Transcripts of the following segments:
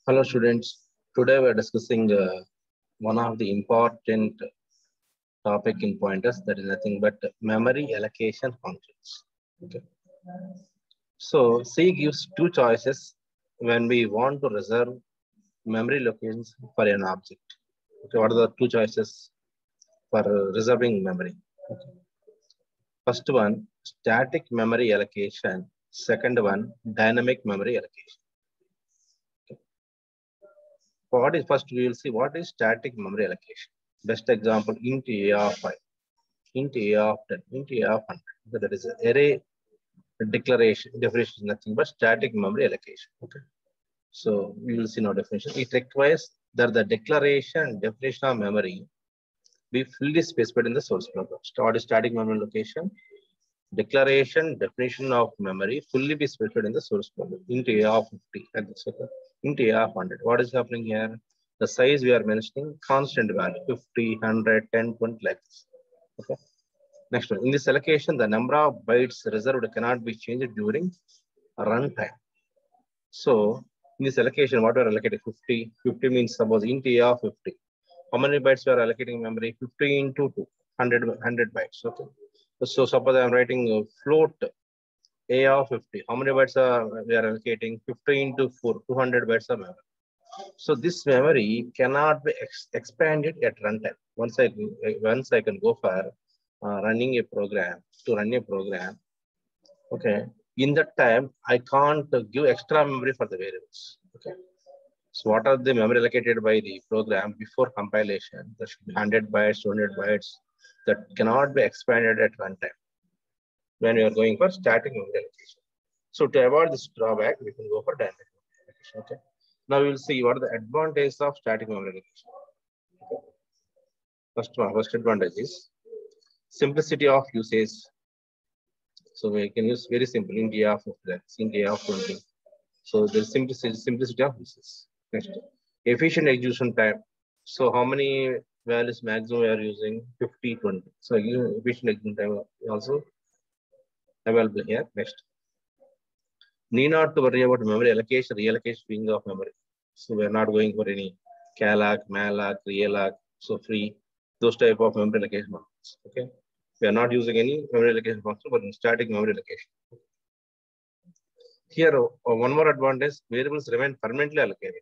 Hello students, today we are discussing one of the important topic in pointers, that is nothing but memory allocation functions. Okay. So C gives two choices when we want to reserve memory locations for an object. Okay, what are the two choices for reserving memory? Okay. First one, static memory allocation. Second one, dynamic memory allocation. What is first? We will see what is static memory allocation. Best example, int a of 5, int a of 10, int a of 100. So that is an array declaration. Definition is nothing but static memory allocation. Okay. So we will see now definition. It requires that the declaration and definition of memory be fully specified in the source program. What is static memory allocation? Declaration, definition of memory fully be specified in the source program. Int a of 50, like this. Okay. Int a of 100. What is happening here? The size we are mentioning constant value 50, 100, 10, 20, like this. Okay. Next one. In this allocation, the number of bytes reserved cannot be changed during runtime. So in this allocation, what we are allocating 50. 50 means suppose int a of 50. How many bytes we are allocating memory? 50 into 2, 100 bytes. Okay. So suppose I am writing a float a of 50. How many bytes we are allocating? 50 into 4, 200 bytes of memory. So this memory cannot be expanded at runtime. Once I can go for running a program, to run a program, okay, in that time I can't give extra memory for the variables. Okay. So what are the memory allocated by the program before compilation? There should be 100 bytes, 200 bytes that cannot be expanded at runtime when we are going for static memory allocation. So to avoid this drawback, we can go for dynamic memory allocation. Okay. Now we will see what are the advantages of static memory allocation. Okay. First advantage is simplicity of usage. So we can use very simple int a of 50, int a of 20. So the simplicity of usage. Next, efficient execution time. So how many values maximum we are using? 50, 20. So efficient execution time also available here. Next, need not to worry about memory allocation, reallocation, freeing of memory. So we are not going for any calloc, malloc, realloc, so free, those type of memory allocation functions. Okay. We are not using any memory allocation function, but in static memory allocation. Here, one more advantage, variables remain permanently allocated.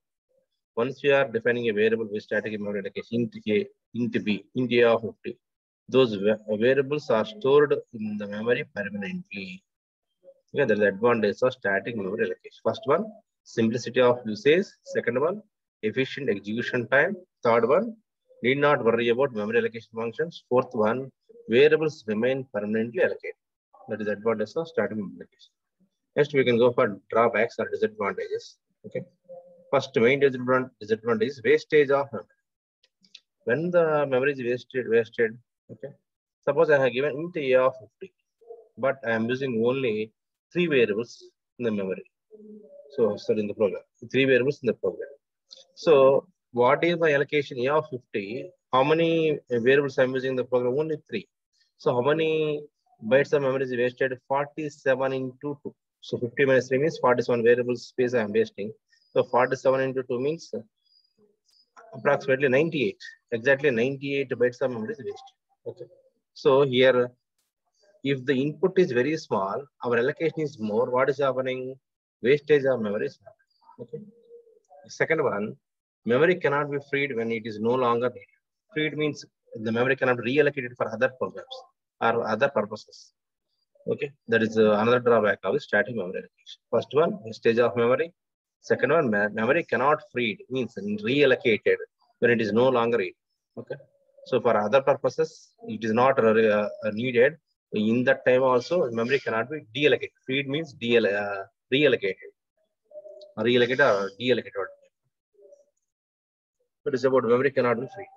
Once we are defining a variable with static memory allocation, int a, int b, int a of 50, those variables are stored in the memory permanently. Yeah, there is advantage of static memory allocation. First one, simplicity of usage. Second one, efficient execution time. Third one, need not worry about memory allocation functions. Fourth one, variables remain permanently allocated. That is advantage of static memory allocation. Next, we can go for drawbacks or disadvantages. Okay. First, main disadvantage is wastage of memory. When the memory is wasted. Okay. Suppose I have given int a of 50, but I am using only 3 variables in the memory. So, sorry, in the program, 3 variables in the program. So, what is my allocation a of 50? How many variables I am using in the program? Only 3. So, how many bytes of memory is wasted? 47 into 2. So, 50 minus 3 means 47 variable space I am wasting. So, 47 into 2 means approximately 98. Exactly 98 bytes of memory is wasted. Okay. So, here, if the input is very small, our allocation is more. What is happening? Wastage of memory is happening. Okay. Second one, memory cannot be freed when it is no longer needed. Freed means the memory cannot be reallocated for other programs or other purposes. Okay, that is another drawback of static memory allocation. First one, wastage of memory. Second one, memory cannot freed means reallocated when it is no longer needed. Okay, so for other purposes, it is not needed. In that time also, memory cannot be deallocated. Freed means reallocated or deallocated. But it's about memory cannot be free.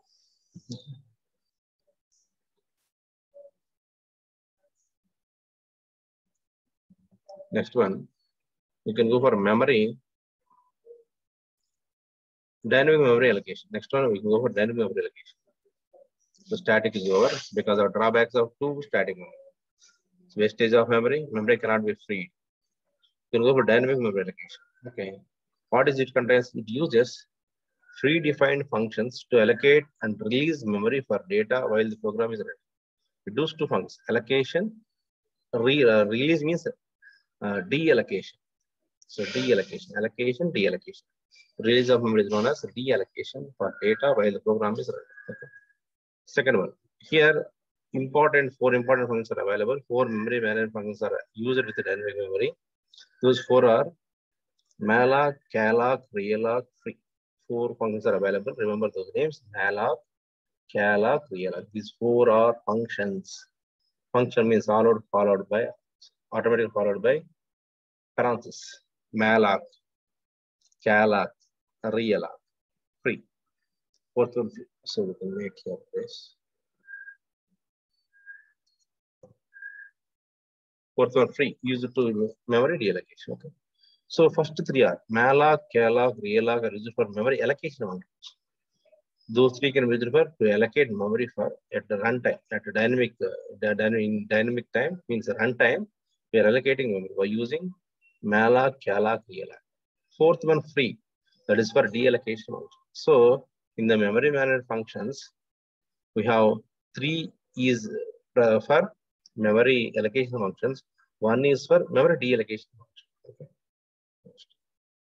Next one, you can go for memory, dynamic memory allocation. Next one, we can go for dynamic memory allocation. So static is over because of drawbacks of 2 static memory. So wastage of memory cannot be freed. You can go for dynamic memory allocation. Okay. What is it contains? It uses predefined functions to allocate and release memory for data while the program is running. It does two functions: allocation, release means deallocation. So deallocation, allocation, deallocation. Release of memory is known as deallocation for data while the program is running. Okay. Second one, here four important functions are available. Four memory management functions are used with the dynamic memory. Those four are malloc, calloc, realloc, free. Four functions are available. Remember those names: malloc, calloc, realloc. These four are functions. Function means followed by automatically followed by parenthesis. Malloc, calloc, realloc, free. Fourth one, so we can make here this. Fourth one, free, used to memory deallocation. Okay. So first three are malloc, calloc, realloc are used for memory allocation functions. Those three can be used for to allocate memory for at the runtime, at the dynamic time means runtime. We are allocating memory by using malloc, calloc, realloc. Fourth one, free, that is for deallocation function. So in the memory management functions, we have three is for memory allocation functions. One is for memory deallocation function. Okay.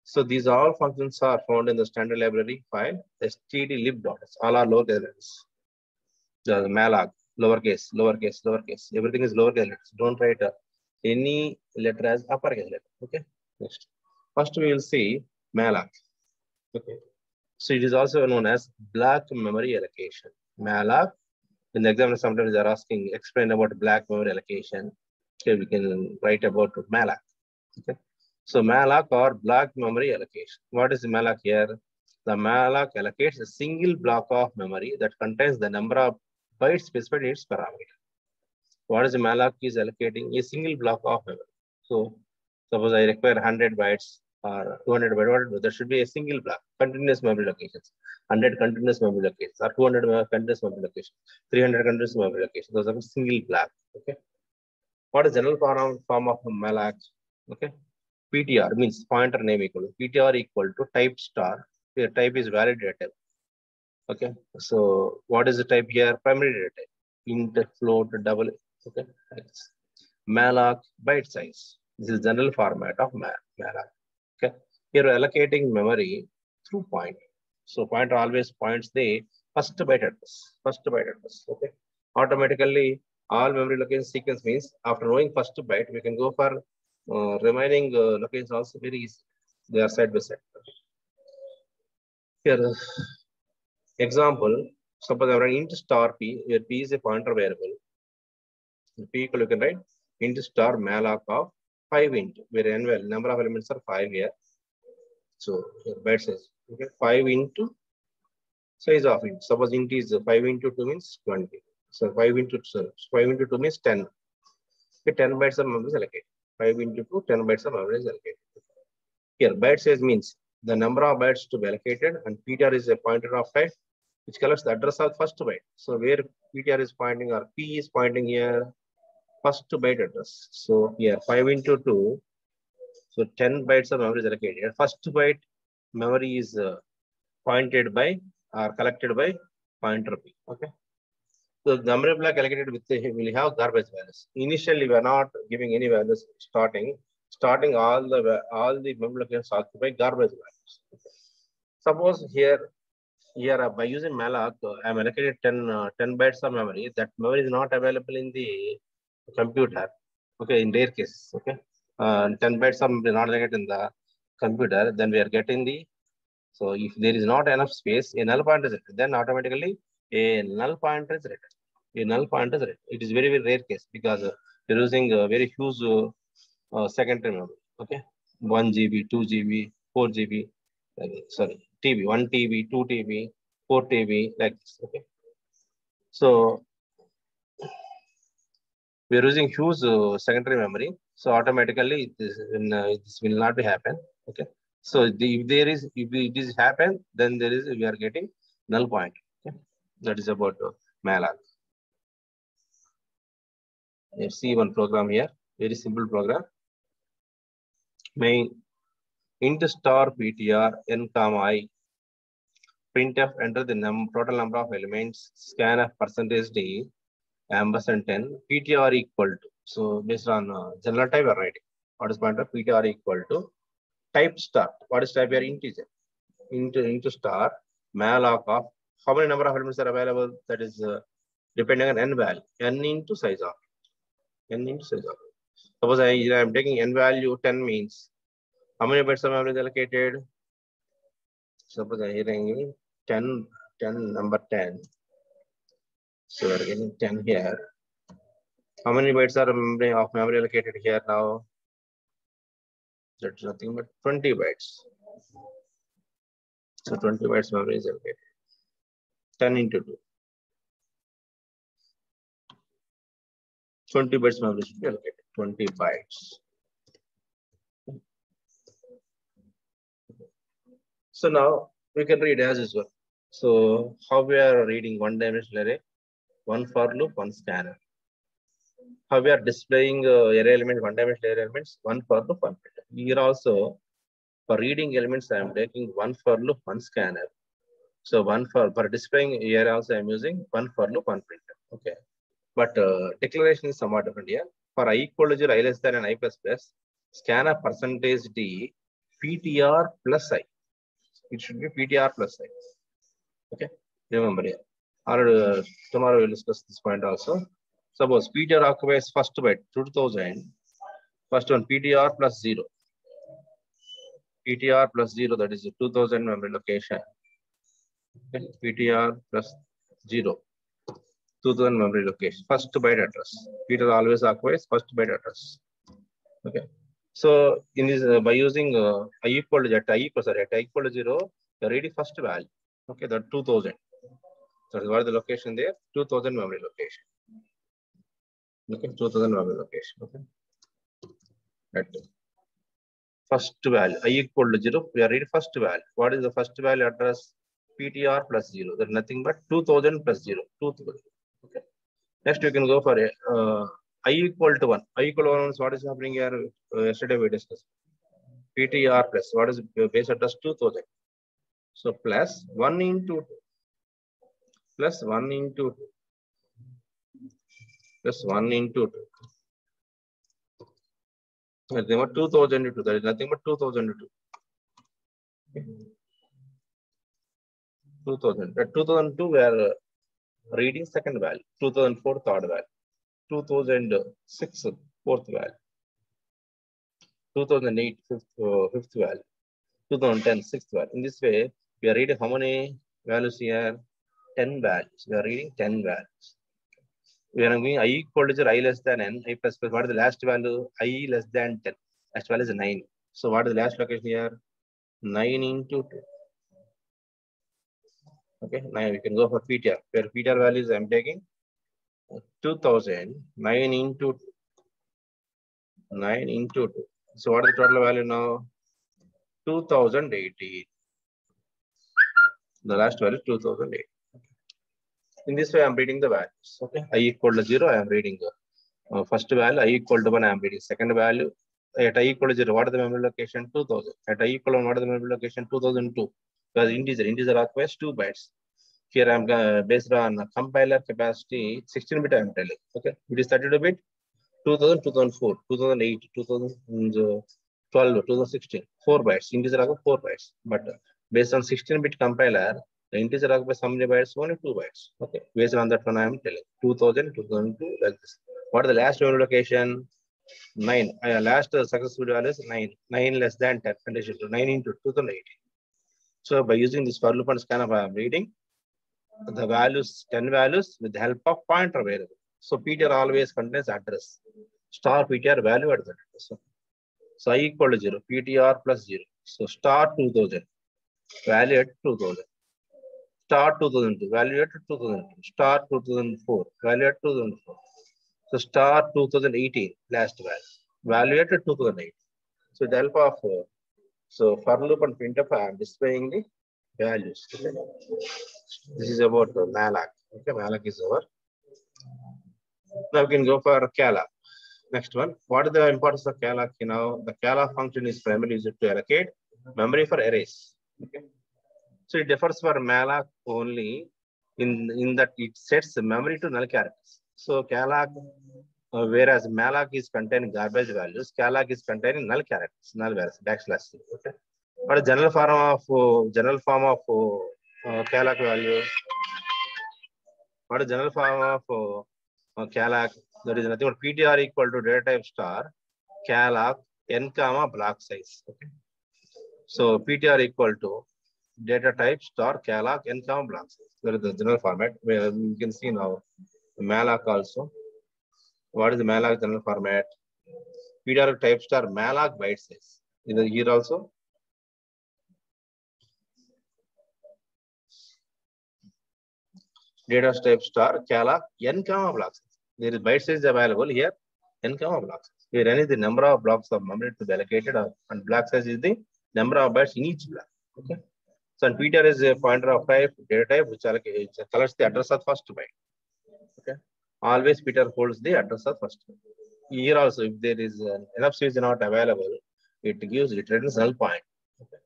So these all functions are found in the standard library file stdlib.s. All are lowercase letters. The malloc, lowercase, lowercase, lowercase. Everything is lowercase letters. Don't write any letter as uppercase letter. Okay. Next. First we will see malloc. Okay. So it is also known as block memory allocation. Malloc. In the exam, sometimes they are asking, explain about block memory allocation. Okay, we can write about malloc. Okay. So malloc or block memory allocation. What is malloc here? The malloc allocates a single block of memory that contains the number of bytes specified in its parameter. What is the malloc is allocating? A single block of memory. So suppose I require 100 bytes or 200 bytes, there should be a single block, continuous memory locations, 100 continuous memory locations, or 200 continuous memory locations, 300 continuous memory locations. Those are a single block. Okay. What is general form of malloc? Okay. PTR means pointer name equal. PTR equal to type star. Here type is valid data type. Okay. So what is the type here? Primary data type. Int, float, double. Okay. Malloc byte size. This is general format of malloc. Okay. Here we're allocating memory through point. So pointer always points the first byte address. First byte address. Okay. Automatically all memory location sequence means after knowing first byte, we can go for remaining locations also very easy. They are side by side. Here, example, suppose I'm writing int star p, where p is a pointer variable. P equal, you can write int star malloc of 5 int, where n value, number of elements are 5 here. So here byte size, okay, 5 into size of int. Suppose int is 5 into 2 means 20. So 5 into 2 means 10. Okay, 10 bytes of memory is allocated. 5 into 2, 10 bytes of memory is allocated. Here, byte size means the number of bytes to be allocated, and PTR is a pointer of type which collects the address of first byte. So where PTR is pointing or P is pointing here, first byte address. So here 5 into 2, so 10 bytes of memory is allocated. First byte memory is pointed by or collected by pointer P. Okay. So the memory block allocated with will have garbage values. Initially, we are not giving any values starting all the memory locations occupy garbage values. Suppose here by using malloc, I am allocated 10 bytes of memory. That memory is not available in the computer. Okay, in rare cases. Okay, 10 bytes of memory not allocated in the computer. Then we are getting the. So if there is not enough space, a null pointer is written. Then automatically a null pointer is written. A null pointer is written. It is very, very rare case because you're using a very huge secondary memory. Okay, 1 GB, 2 GB, 4 GB. Sorry, TB, 1 TB, 2 TB, 4 TB, like this. Okay, so we are using huge secondary memory. So automatically this will not be happen. Okay. So if it is happen, then we are getting null point. Okay. That is about malloc. You see one program here, very simple program. Main int star ptr n comma I. Printf enter the total number of elements. Scanf percentage d ampersand 10 ptr equal to. So based on general type we are writing. What is pointer? ptr equal to type star. What is type here? Integer. Into star malloc of how many number of elements are available? That is depending on n value. N into size of. N into size of. Suppose I am taking n value 10 means how many bytes of memory is allocated? Suppose I am getting 10 number 10. So we are getting 10 here. How many bytes are of memory allocated here now? That's nothing but 20 bytes. So 20 bytes memory is allocated. 10 into 2. 20 bytes memory should be allocated. 20 bytes. So now we can read as usual. So how we are reading one-dimensional array? One for loop, one scanner. How we are displaying array elements, one-dimensional array elements, one for loop, one printer. Here also for reading elements, I am taking one for loop, one scanner. So one for displaying here also I am using one for loop, one printer. Okay. But declaration is somewhat different here. For I equal to 0, I less than and I plus plus, scanf percentage d ptr plus I. It should be ptr plus I. Okay. Remember here. Or tomorrow we'll discuss this point also. Suppose ptr occupies first byte 2000. First one ptr plus 0. ptr plus 0, that is 2000 memory location. Okay. ptr plus 0. 2000 memory location. First byte address. ptr always occupies first byte address. Okay. So in this by using I equal to at I equal to 0, you're reading first value. Okay, that 2000. So what is the location there? 2000 memory location. Okay, 2000 memory location. Okay. At first value, I equal to 0, we are reading first value. What is the first value address? ptr plus 0. There's nothing but 2000 plus 0. 2000. Okay. Next, you can go for I equal to 1. I equal to 1 is what is happening here? Yesterday we discussed. ptr plus what is base address? 2000. So plus 1 into 2. Plus 1 into 2. Plus 1 into 2. Nothing but 2000 into 2. There is nothing but 2000 into 2. Okay. 2000. At 2002, we are reading second value. 2004, third value. 2006, fourth value. 2008, fifth value. 2010, sixth value. In this way, we are reading how many values here? 10 values. We are reading 10 values. We are going I equal to 0, I less than n, I plus plus. What is the last value? I less than 10. Last value is 9. So what is the last location here? 9 into 2. Okay, now we can go for ptr. Where ptr values I am taking 2000, 9 into 2. 9 into 2. So what is the total value now? 2018. The last value is 2008. In this way, I am reading the values. Okay, I equal to 0, I am reading the first value. I equal to 1, I am reading second value. At I equal to 0, what is the memory location? 2000. At I equal to 1, what is the memory location? 2002. Because integer occupies 2 bytes. Here I am based on compiler capacity 16-bit. I am telling. Okay, it is 32-bit. 2000, 2004, 2008, 2012, 2016. 4 bytes. Integer occupies 4 bytes. But based on 16-bit compiler, the integer occupies how many bytes? Only 2 bytes. Okay. Based on that one, I am telling 2000, 2002, like this. What is the last memory location? 9. Last successful value is 9. 9 less than 10. Condition to 9 into 2018. So by using this for loop and scanf, I am reading the values, 10 values with the help of pointer variable. So ptr always contains address. Star ptr value at that address. So I equal to 0. ptr plus 0. So star 2000. Value at 2000. Star 2002, value at 2002. Star 2004, value at 2004. So star 2018, last value. Value at 2008. So with the help of so for loop and printf, I am displaying the values. Okay. This is about malloc. Okay, malloc is over. Now we can go for calloc. Next one. What is the importance of calloc? You know, the calloc function is primarily used to allocate memory for arrays. Okay. So it differs for malloc only in that it sets the memory to null characters. So calloc, whereas malloc is containing garbage values, calloc is containing null characters, null values, backslash. Okay. But general form of calloc value. What is general form of calloc? There is nothing but PTR equal to data type star calloc n comma block size. Okay. So PTR equal to data type star calloc n comma block size. That is the general format. Where you can see now malloc also. What is the malloc general format? PTR type star malloc byte size. Is it here also? Data type star calloc n comma block size. There is byte size available here n comma block size. Where n is the number of blocks of memory to be allocated, and block size is the number of bytes in each block. Okay. So and PTR is a pointer of type data type which collects the address of first byte. Okay. Always PTR holds the address of first byte. Here also, if there is enough space not available, it returns null point. Okay.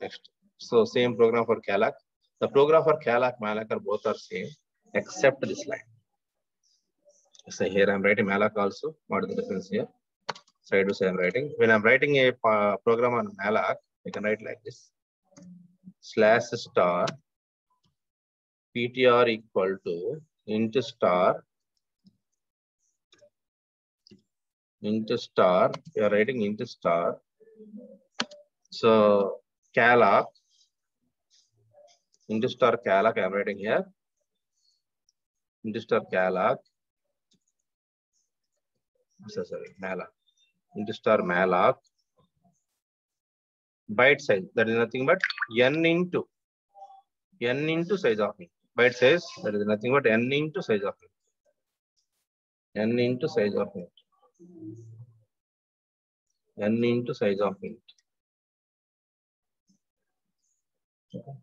Next. So same program for calloc. The program for calloc, malloc are both are same except this line. So here I'm writing malloc also. What is the difference here? Side to side I'm writing. When I'm writing a program on malloc, I can write like this: /star PTR equal to int star. You are writing int star. So calloc, int star calloc, I am writing here. Int star calloc. Sorry, malloc. Int star malloc. Byte size, that is nothing but n into size of int. Byte size, that is nothing but n into size of int. N into size of int. N into size of int. Okay.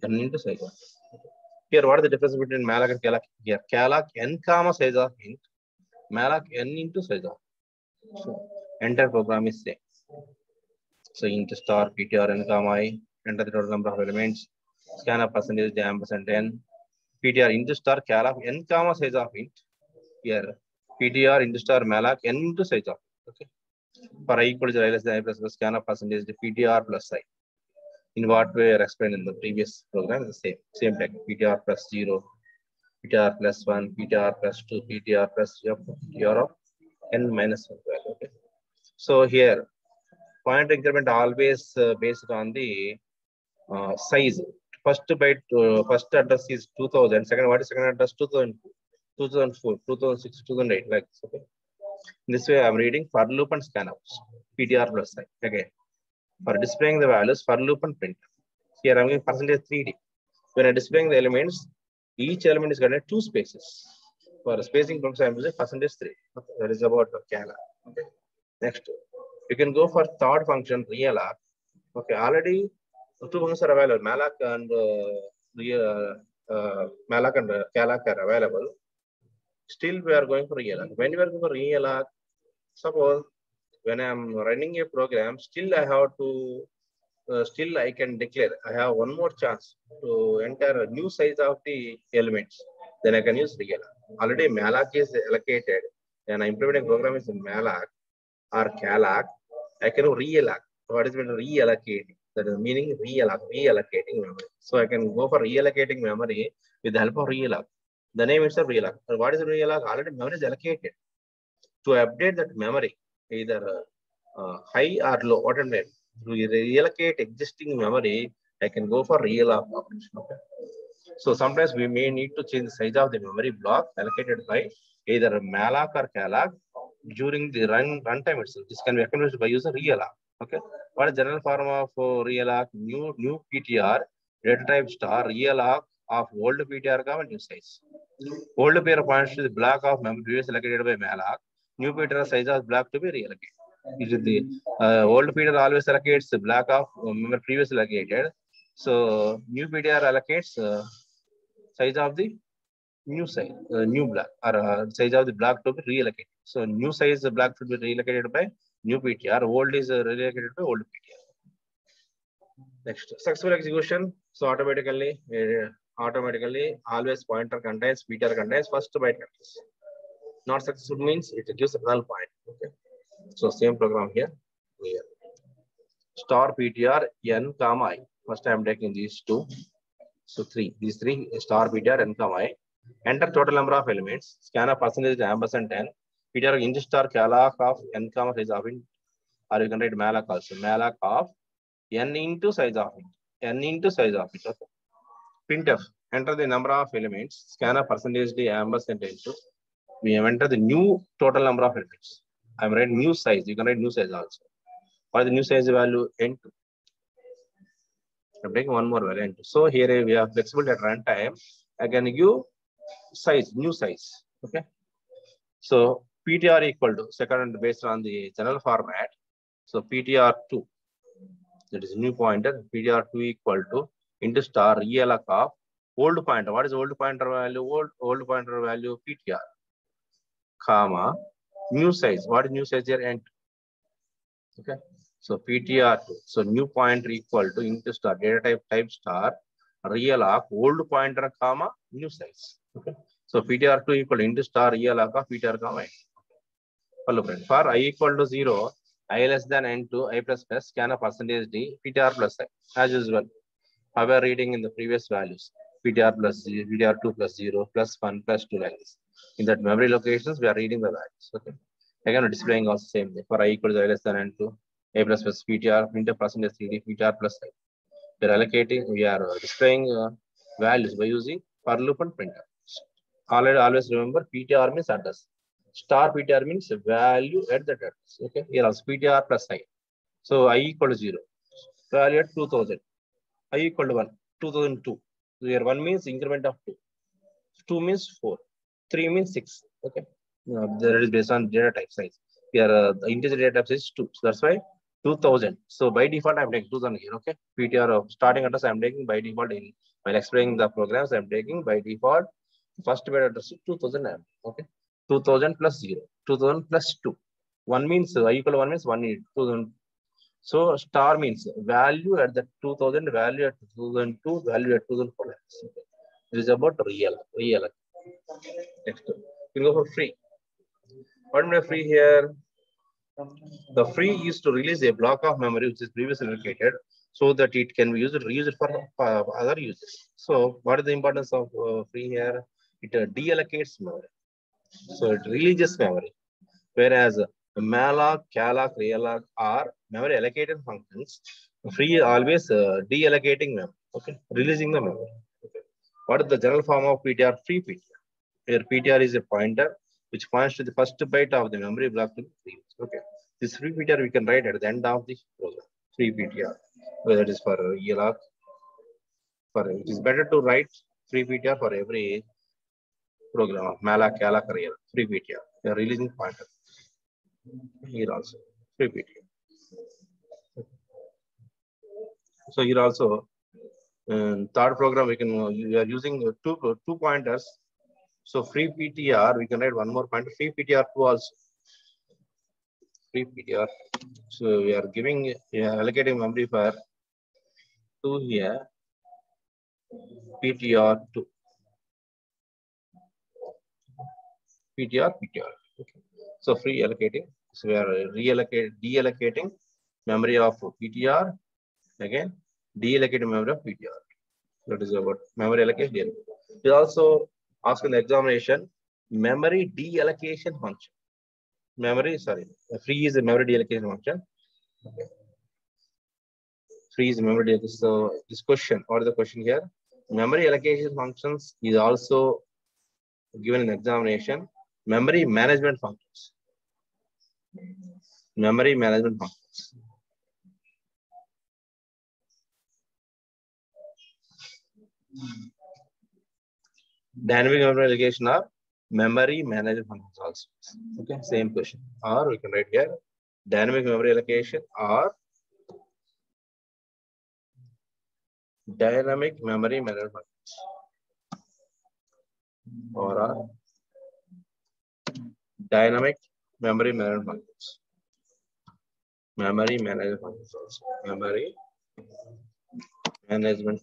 N into size of int. Here, what is the difference between malloc and calloc? Here, calloc n comma size of int, malloc n into size of int. So, entire program is same. So int star PTR n comma I, enter the total number of elements, scanf percentage %, PTR int star calloc n comma size of int. Here, PTR int star malloc n into size of int. Okay. For I equal to I less than I plus scanf percentage PTR plus I. In what way I explained in the previous program is the same type. PTR plus 0, PTR plus 1, PTR plus 2, PTR plus PTR of n minus 1 value. Okay. So here, pointer increment always based on the size. First byte, first address is 2000. What is second address? 2000, 2004, 2006, 2008. Like this. Okay. This way, I'm reading for loop and scanouts. PTR plus I. Okay. For displaying the values, for loop and print. Here I'm giving percentage 3D. When I'm displaying the elements, each element is getting 2 spaces. For spacing purposes, I'm using percentage 3. Okay. That is about the calloc. Okay. Next, you can go for third function realloc. Okay, already 2 functions are available. Malloc and calloc are available. Still, we are going for realloc. When we are going for realloc, suppose when I'm running a program, still I have to, still I can declare, I have one more chance to enter a new size of the elements. Then I can use realloc. Already malloc is allocated, and I'm implementing program is in malloc or calloc. I can realloc. What is reallocating? That is meaning reallocating memory. So I can go for reallocating memory with the help of realloc. The name itself realloc. What is realloc? Already memory is allocated. To update that memory, either high or low, whatever, to reallocate existing memory, I can go for realloc operation. Okay. So sometimes we may need to change the size of the memory block allocated by either malloc or calloc during the runtime itself. This can be accomplished by using realloc. Okay. What is general form of realloc? New PTR data type star realloc of old PTR comma new size. Old PTR points to the block of memory previously allocated by malloc. New PTR size of block to be reallocated. It is the old PTR always allocates the block of memory previously allocated. So new PTR allocates size of the new size, new block, or size of the block to be reallocated. So new size block should be relocated by new PTR. Old is relocated by old PTR. Next, successful execution. So automatically always pointer contains PTR contains first byte contains. Not successful means it gives a null point. Okay. So same program here. Star PTR n comma I. First I am taking these two. So these three star PTR n comma I. Enter total number of elements. Scanner percentage ampersand 10. PTR int star calloc of n comma size of int. Or you can write malloc also. Malloc of n into size of int. N into size of int. Okay. Printf. Enter the number of elements. Scanner percentage d ampersand into. We have entered the new total number of elements. I am writing new size. You can write new size also. What is the new size value? N2. I'm taking one more value N2. So here we are flexible at runtime. I can give size, new size. Okay. So PTR equal to second based on the general format. So PTR2, that is new pointer. PTR2 equal to into star ELOC of old pointer. What is old pointer value? Old pointer value PTR, comma new size. What is new size here? N2. Okay. So PTR2. So new pointer equal to into star data type star realoc old pointer comma new size. Okay. So PTR2 equal to into star realoc of PTR comma n. For I equal to 0, I less than n2, I plus plus, scanner percentage d, PTR plus I, as usual. How we are reading in the previous values. PTR plus 0, PTR2 plus 0, plus 1, plus 2 like this. In that memory locations, we are reading the values. Okay. Again, displaying also same thing. For I equal to I less than n2, I plus plus PTR, printf percentage 3d, PTR plus I. We are allocating, we are displaying values by using for loop and printf. Always remember PTR means address. Star PTR means value at the address. Okay. Here also PTR plus I. So I equal to 0. Value at 2000. I equal to 1. 2002. So here 1 means increment of 2. 2 means 4. 3 means 6. Okay. That is based on data type size. Here the integer data type is 2. So that's why 2000. So by default, I'm taking 2000 here. Okay. PTR of starting address, I'm taking by default. While explaining the programs, I'm taking by default first byte address is 2000. Okay. 2000 plus 0. 2000 plus 2. 1 means I equal to 1 means 1 is 2000. So star means value at the 2000, value at 2002, value at 2004. It is about real. Next, we go for free. What is free here? The free is to release a block of memory which is previously allocated so that it can be used, reuse it for other uses. So what is the importance of free here? It deallocates memory. So it releases memory. Whereas malloc, calloc, realloc are memory allocated functions. Free always deallocating memory. Okay, releasing the memory. Okay. What is the general form of PTR? Free PTR. Here PTR is a pointer which points to the first byte of the memory block to be free. Okay. This free PTR we can write at the end of the program. Free PTR, whether it is for ELOC. It is better to write free PTR for every program. Malloc, calloc, realloc. Free PTR. They are releasing pointer. Here also free PTR. So here also third program we are using two pointers. So free PTR we can write one more pointer. Free PTR2 also. Free PTR. So we are giving allocating memory for 2 here. PTR2. PTR. Okay. So free allocating. So we are deallocating memory of PTR. Again, deallocating memory of PTR. That is about memory allocation. We also ask in the examination memory deallocation function. Free is a memory deallocation function. Okay. Free is memory deallocation. So this question, what is the question here? Memory allocation functions is also given in the examination. Memory management functions. Memory management functions. Dynamic memory allocation are memory management functions also. Okay, same question. Or we can write here dynamic memory allocation or dynamic memory management functions. Or dynamic memory management functions. Memory management functions. Memory management.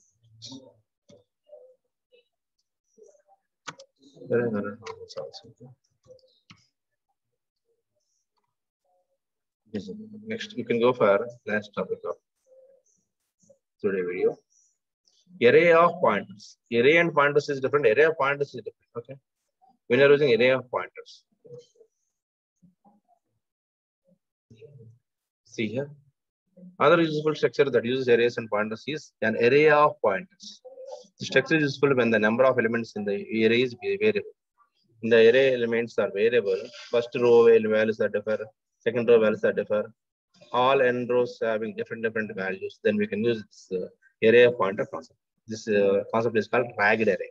Next, you can go for last topic of today video. Array of pointers. Array and pointers is different. Array of pointers is different. Okay. When you're using array of pointers. See here. Other useful structure that uses arrays and pointers is an array of pointers. The structure is useful when the number of elements in the array is variable. In the array, elements are variable. First row values are different. Second row values are different. All n rows having different values. Then we can use this array of pointer concept. This concept is called ragged array.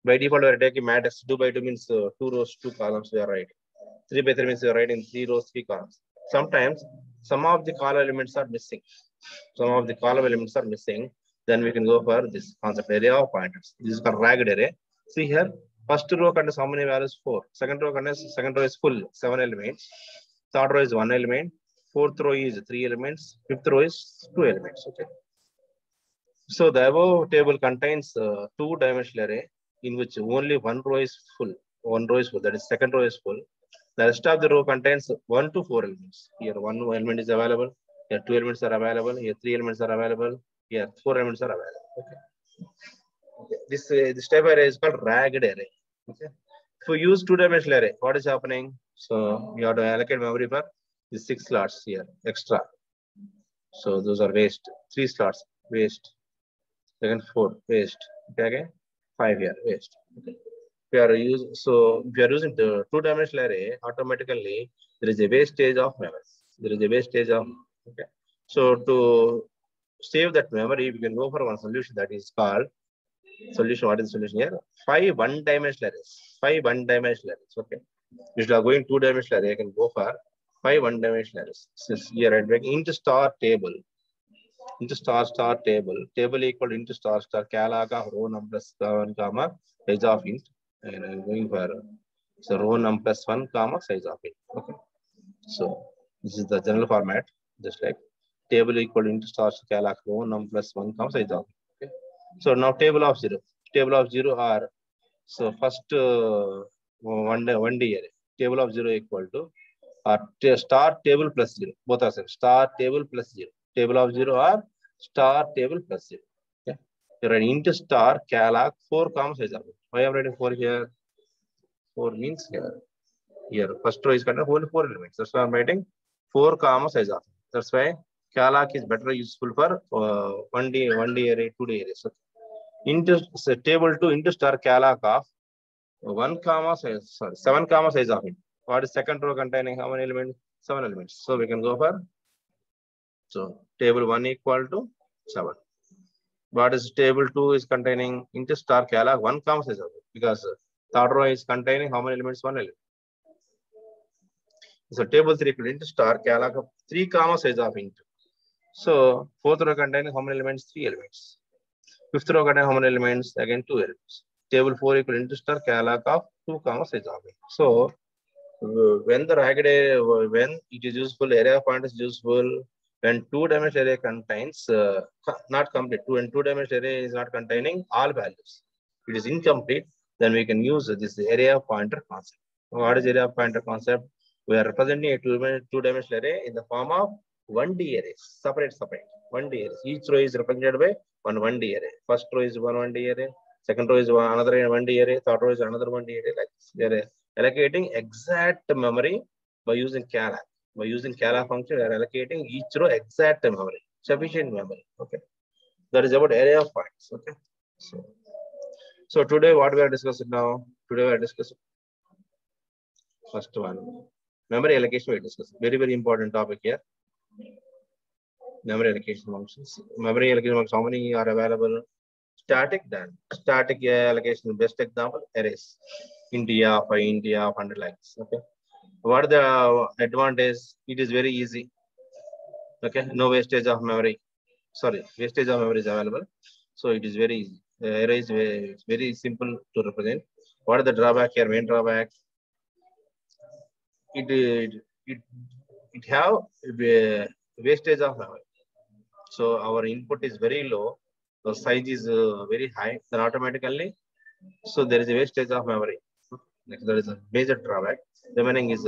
By default, we are taking matrix 2 by 2 means 2 rows, 2 columns we are writing. 3 by 3 means we are writing 3 rows, 3 columns. Sometimes some of the column elements are missing. Some of the column elements are missing. Then we can go for this concept array of pointers. This is called ragged array. See here, first row contains how many values? 4. Second row contains, second row is full, 7 elements. Third row is 1 element. Fourth row is 3 elements. Fifth row is 2 elements. Okay. So the above table contains 2-dimensional array in which only one row is full. One row is full. That is second row is full. The rest of the row contains 1 to 4 elements. Here 1 element is available. Here 2 elements are available. Here 3 elements are available. Here 4 elements are available. Okay. Okay. This type of array is called ragged array. Okay. If we use 2-dimensional array, what is happening? So you have to allocate memory for the 6 slots here extra. So those are waste. 3 slots waste. Second 4 waste. Okay. 5 here waste. Okay. If you are using the 2-dimensional array, automatically there is a wastage of memory. There is a wastage of. Okay. So to save that memory, we can go for one solution that is called solution. What is the solution here? 5 1-dimensional arrays. 5 1-dimensional arrays. Okay. If you are going 2-dimensional array, you can go for 5 1-dimensional arrays. Since here I'm breaking into star table. Into star table. Table equal to into star calaga row number plus 1 comma size of int. And I'm going for so row number plus 1 comma size of int. Okay. So this is the general format. Just like table equal to into star calaga row number plus 1 comma size of int. Okay. So now table of 0. Table of 0 are so first 1D array. Table of 0 equal to star table plus 0. Both are same. Star table plus 0. Table of 0 are star table plus 0. Okay. You're writing into star calc 4 comma size of it. Why am I writing 4 here? 4 means here. Here first row is contain only 4 elements. That's why I'm writing 4 comma size of it. That's why calc is better useful for 1D array, 2D arrays. Okay. Into table 2 into star calc of 1 comma size, sorry, 7 comma size of it. What is second row containing how many elements? 7 elements. So we can go for so table 1 equal to 7. What is table 2 is containing into star calc 1 comma size of it because third row is containing how many elements? 1 element. So table 3 equal into star calc of 3 comma size of int. So fourth row containing how many elements? 3 elements. Fifth row containing how many elements? Again 2 elements. Table 4 equal into star calc of 2 comma size of int. So when the ragged array, when it is useful, array of pointers is useful when 2-dimensional array contains not complete. 2-dimensional array is not containing all values. It is incomplete. Then we can use this array of pointer concept. What is array of pointer concept? We are representing a 2-dimensional array in the form of 1D arrays, separate. 1D arrays. Each row is represented by one 1D array. First row is one 1D array. Second row is another 1D array. Third row is another 1D array. Like this. We are allocating exact memory by using calc. By using calc function, we are allocating each row exact memory, sufficient memory. Okay. That is about array of points. Okay. So today what we are discussing now? Today we are discussing first one. Memory allocation we are discussing. Very important topic here. Memory allocation functions. Memory allocation functions, how many are available? Static done. Static allocation, best example, arrays. India, 100 likes. Okay. What are the advantage? It is very easy. Okay. No wastage of memory. Sorry, wastage of memory is available. So it is very easy. Array is very simple to represent. What are the drawback here? Main drawback. it have wastage of memory. So our input is very low, the size is very high, then automatically, so there is a wastage of memory. Next, there is a major drawback. Remaining is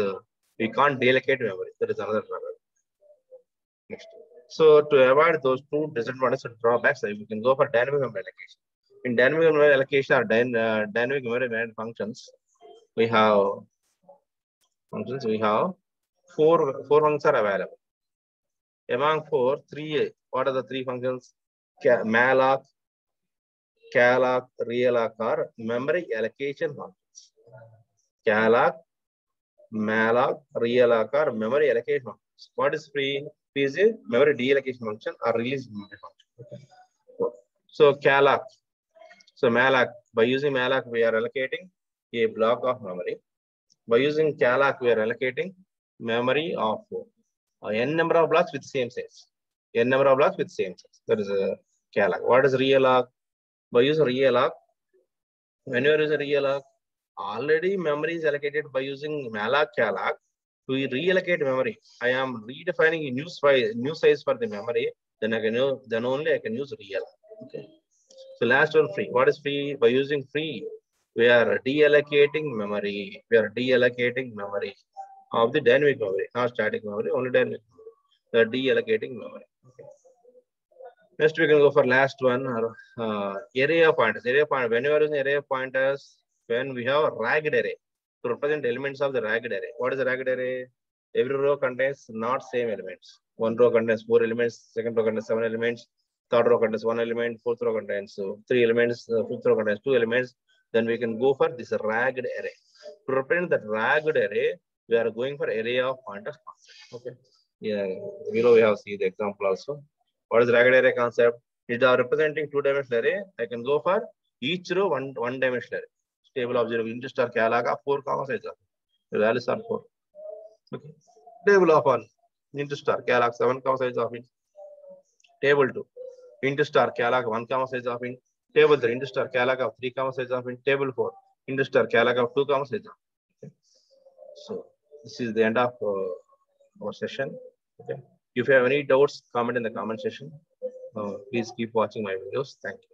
we can't deallocate memory. There is another drawback. Next. So to avoid those two disadvantages and drawbacks, we can go for dynamic memory allocation. In dynamic memory allocation or dynamic memory management functions, we have four functions are available. Among four, three. What are the three functions? Malloc, calloc, realloc are memory allocation functions. Calloc, malloc, realloc are memory allocation functions. What is free? Free is a memory deallocation function or release memory function. Okay. So calloc. So malloc, by using malloc, we are allocating a block of memory. By using calloc, we are allocating memory of n number of blocks with same size. N number of blocks with same size. That is a calloc. What is realloc? By using realloc, when you are using realloc, already memory is allocated by using malloc calloc. To reallocate memory, I am redefining a new size for the memory. Then only I can use realloc. Okay. So last one, free. What is free? By using free, we are deallocating memory. We are deallocating memory of the dynamic memory, not static memory, only dynamic memory. We are deallocating memory. Okay. Next, we can go for last one, array of pointers. Array of pointers. When you are using array of pointers, when we have a ragged array to represent elements of the ragged array. What is a ragged array? Every row contains not same elements. One row contains 4 elements, second row contains 7 elements, third row contains 1 element, fourth row contains 3 elements, fifth row contains 2 elements. Then we can go for this ragged array. To represent that ragged array, we are going for array of pointers. Okay. Yeah, below we have seen the example also. What is ragged array concept? It is representing 2-dimensional array. I can go for each row one-dimensional array. Table of 0 int star calloc 4 comma size of the values are 4. Okay. Table of 1 int star calloc 7 comma size of int. Table 2 int star calloc 1 comma size of int. Table 3 int star calloc of 3 comma size of int. Table 4 int star calloc of 2 comma size of. Okay. So this is the end of our session. Okay. If you have any doubts, comment in the comment section. Please keep watching my videos. Thank you.